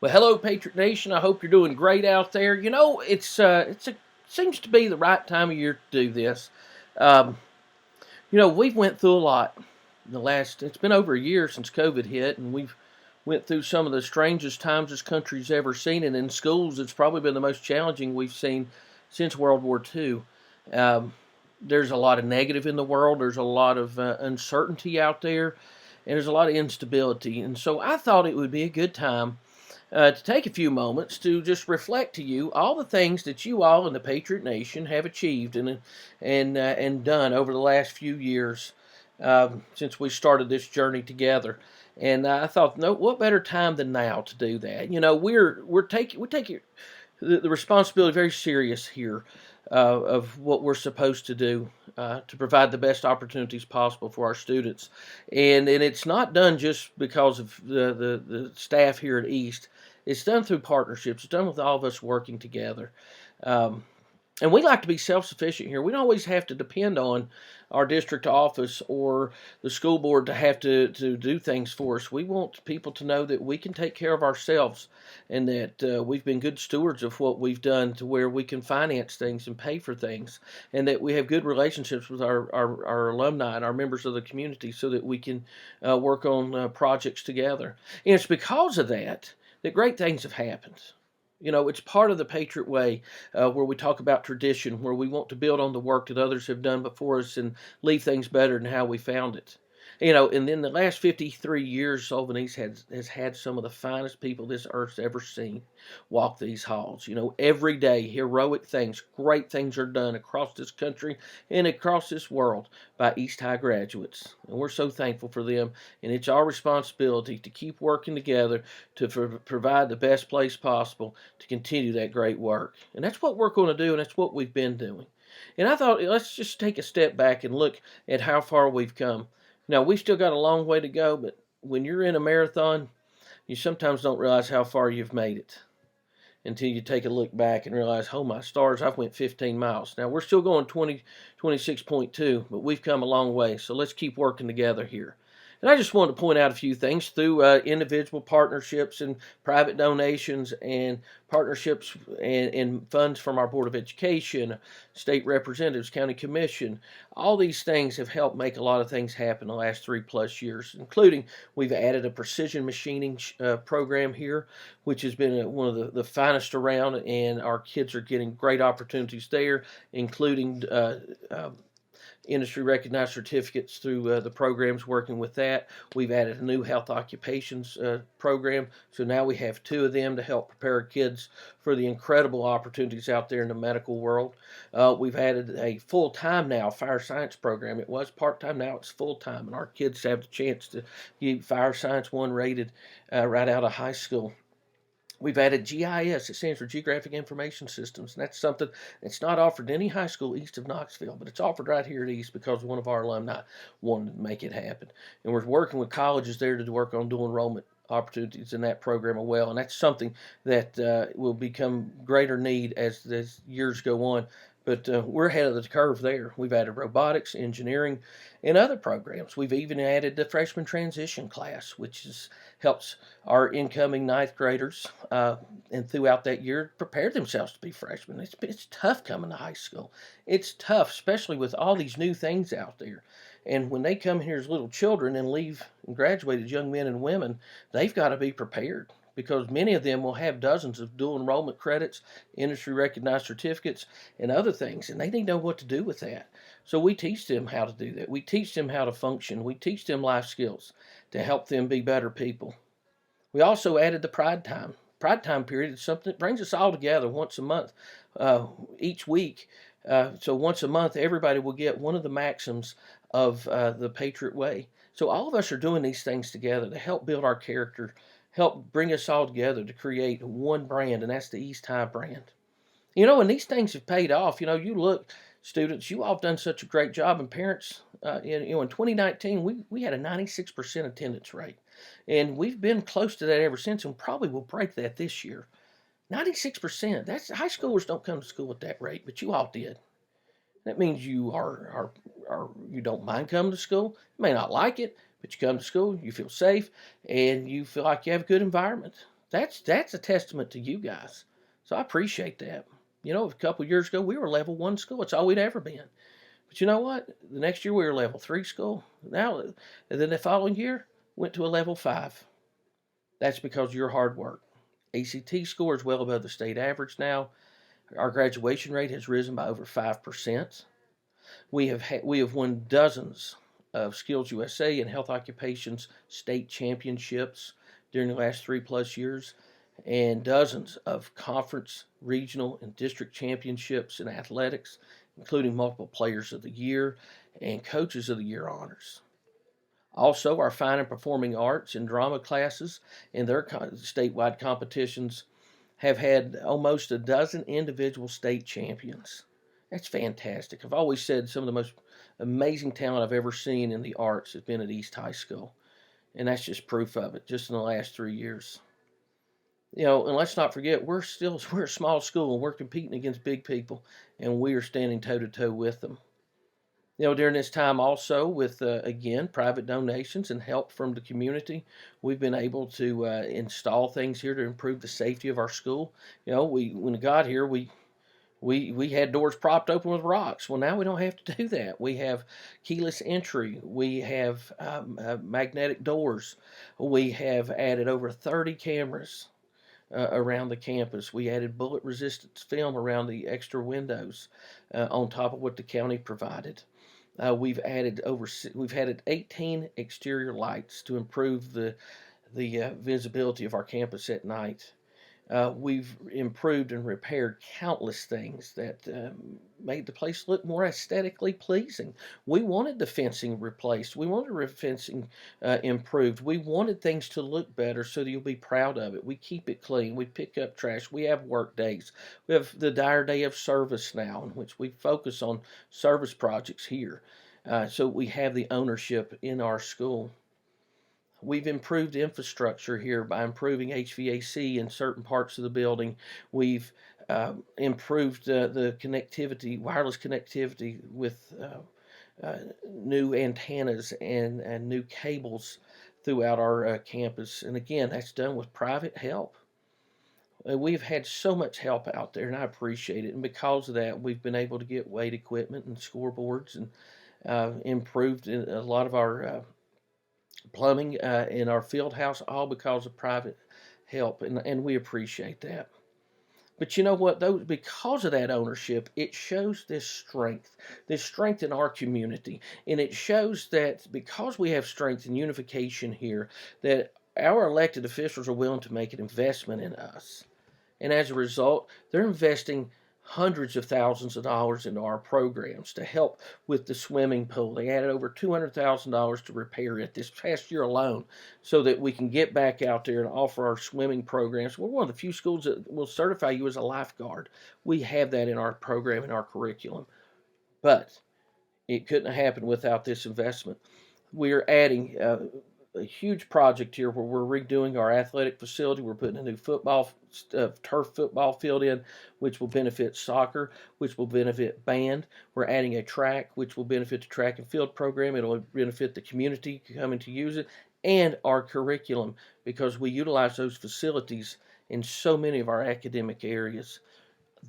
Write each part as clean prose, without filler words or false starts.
Well, hello, Patriot Nation. I hope you're doing great out there. Seems to be the right time of year to do this. Um, we've went through a lot in the last. It's been over a year since COVID hit, and we've went through some of the strangest times this country's ever seen. And in schools, it's probably been the most challenging we've seen since World War II. Um, there's a lot of negative in the world. There's a lot of uncertainty out there, and there's a lot of instability. And so I thought it would be a good time to take a few moments to just reflect to you all the things that you all in the Patriot Nation have achieved and done over the last few years since we started this journey together. And I thought, no, what better time than now to do that? We take the responsibility very serious here of what we're supposed to do to provide the best opportunities possible for our students. And it's not done just because of the staff here at East. It's done through partnerships. It's done with all of us working together. Um, and we like to be self-sufficient here. We don't always have to depend on our district office or the school board to have to do things for us. We want people to know that we can take care of ourselves and that we've been good stewards of what we've done to where we can finance things and pay for things, and that we have good relationships with our alumni and our members of the community so that we can work on projects together. And it's because of that great things have happened. It's part of the Patriot Way, where we talk about tradition, where we want to build on the work that others have done before us and leave things better than how we found it. And in the last 53 years, Sullivan East has had some of the finest people this earth's ever seen walk these halls. Every day, heroic things, great things are done across this country and across this world by East High graduates. And we're so thankful for them. And it's our responsibility to keep working together to provide the best place possible to continue that great work. And that's what we're going to do, and that's what we've been doing. And I thought, let's just take a step back and look at how far we've come. Now, we've still got a long way to go, but when you're in a marathon, you sometimes don't realize how far you've made it until you take a look back and realize, oh my stars, I've went 15 miles. Now, we're still going 26.2, but we've come a long way, so let's keep working together here. And I just wanted to point out a few things through individual partnerships and private donations and partnerships and funds from our Board of Education, state representatives, county commission. All these things have helped make a lot of things happen the last 3+ years, including we've added a precision machining program here, which has been one of the finest around, and our kids are getting great opportunities there, including industry recognized certificates through the programs working with that. We've added a new health occupations program, so now we have 2 of them to help prepare kids for the incredible opportunities out there in the medical world. We've added a full-time now fire science program. It was part-time, now it's full-time, and our kids have the chance to get Fire Science 1 rated right out of high school. We've added GIS, it stands for Geographic Information Systems, and that's something that's not offered in any high school east of Knoxville, but it's offered right here at East because one of our alumni wanted to make it happen. And we're working with colleges there to work on dual enrollment opportunities in that program as well, and that's something that will become greater need as years go on. But we're ahead of the curve there. We've added robotics, engineering, and other programs. We've even added the freshman transition class, which helps our incoming ninth graders and throughout that year prepare themselves to be freshmen. It's tough coming to high school. It's tough, especially with all these new things out there. And when they come here as little children and leave and graduate as young men and women, they've got to be prepared, because many of them will have dozens of dual enrollment credits, industry recognized certificates, and other things, and they need to know what to do with that. So we teach them how to do that. We teach them how to function. We teach them life skills to help them be better people. We also added the Pride Time. Pride Time period is something that brings us all together once a month, each week. So once a month, everybody will get one of the maxims of the Patriot Way. So all of us are doing these things together to help build our character, help bring us all together to create one brand, and that's the East High brand. And these things have paid off. You look, students, you all have done such a great job, and parents, in 2019, we had a 96% attendance rate, and we've been close to that ever since, and probably will break that this year. 96%. That's high schoolers don't come to school at that rate, but you all did. That means you you don't mind coming to school. You may not like it, but you come to school, you feel safe, and you feel like you have a good environment. That's a testament to you guys. So I appreciate that. You know, a couple of years ago we were level 1 school. It's all we'd ever been. But you know what? The next year we were level 3 school. Now, and then the following year went to a level 5. That's because of your hard work. ACT score is well above the state average now. Our graduation rate has risen by over 5%. We have won dozens of Skills USA and Health Occupations state championships during the last 3+ years, and dozens of conference, regional, and district championships in athletics, including multiple Players of the Year and Coaches of the Year honors. Also, our fine and performing arts and drama classes in their statewide competitions have had almost a dozen individual state champions. That's fantastic. I've always said some of the most amazing talent I've ever seen in the arts has been at East High School. And that's just proof of it, just in the last 3 years. You know, and let's not forget, we're a small school and we're competing against big people, and we are standing toe to toe with them. You know, during this time also with, again, private donations and help from the community, we've been able to install things here to improve the safety of our school. You know, when we got here, we had doors propped open with rocks. Well, now we don't have to do that. We have keyless entry. We have magnetic doors. We have added over 30 cameras around the campus. We added bullet resistant film around the extra windows on top of what the county provided. We've added 18 exterior lights to improve the visibility of our campus at night. We've improved and repaired countless things that made the place look more aesthetically pleasing. We wanted the fencing replaced. We wanted the fencing improved. We wanted things to look better so that you'll be proud of it. We keep it clean. We pick up trash. We have work days. We have the dire day of service now, in which we focus on service projects here. So we have the ownership in our school. We've improved infrastructure here by improving HVAC in certain parts of the building. We've improved the connectivity, wireless connectivity with new antennas and new cables throughout our campus. And again, that's done with private help. We've had so much help out there, and I appreciate it. And because of that, we've been able to get weight equipment and scoreboards and improved in a lot of our plumbing in our field house, all because of private help, and we appreciate that. But you know what, though, because of that ownership, it shows this strength in our community, and it shows that because we have strength and unification here, that our elected officials are willing to make an investment in us. And as a result, they're investing hundreds of thousands of dollars into our programs to help with the swimming pool. They added over $200,000 to repair it this past year alone so that we can get back out there and offer our swimming programs. We're one of the few schools that will certify you as a lifeguard. We have that in our program, in our curriculum. But it couldn't have happened without this investment. We're adding a huge project here where we're redoing our athletic facility. We're putting a new turf football field in, which will benefit soccer, which will benefit band. We're adding a track, which will benefit the track and field program. It'll benefit the community coming to use it, and our curriculum, because we utilize those facilities in so many of our academic areas.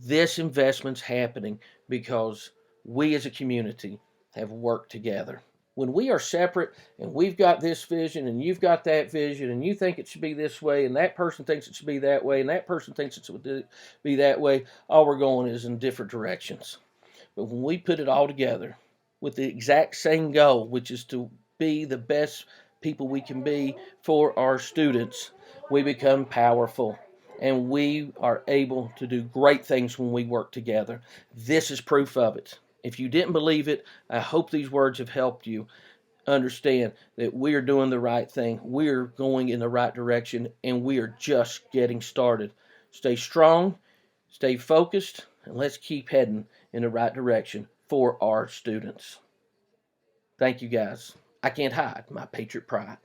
This investment's happening because we as a community have worked together. When we are separate and we've got this vision and you've got that vision and you think it should be this way and that person thinks it should be that way and that person thinks it should be that way, all we're going is in different directions. But when we put it all together with the exact same goal, which is to be the best people we can be for our students, we become powerful. And we are able to do great things when we work together. This is proof of it. If you didn't believe it, I hope these words have helped you understand that we are doing the right thing. We're going in the right direction, and we are just getting started. Stay strong, stay focused, and let's keep heading in the right direction for our students. Thank you, guys. I can't hide my patriot pride.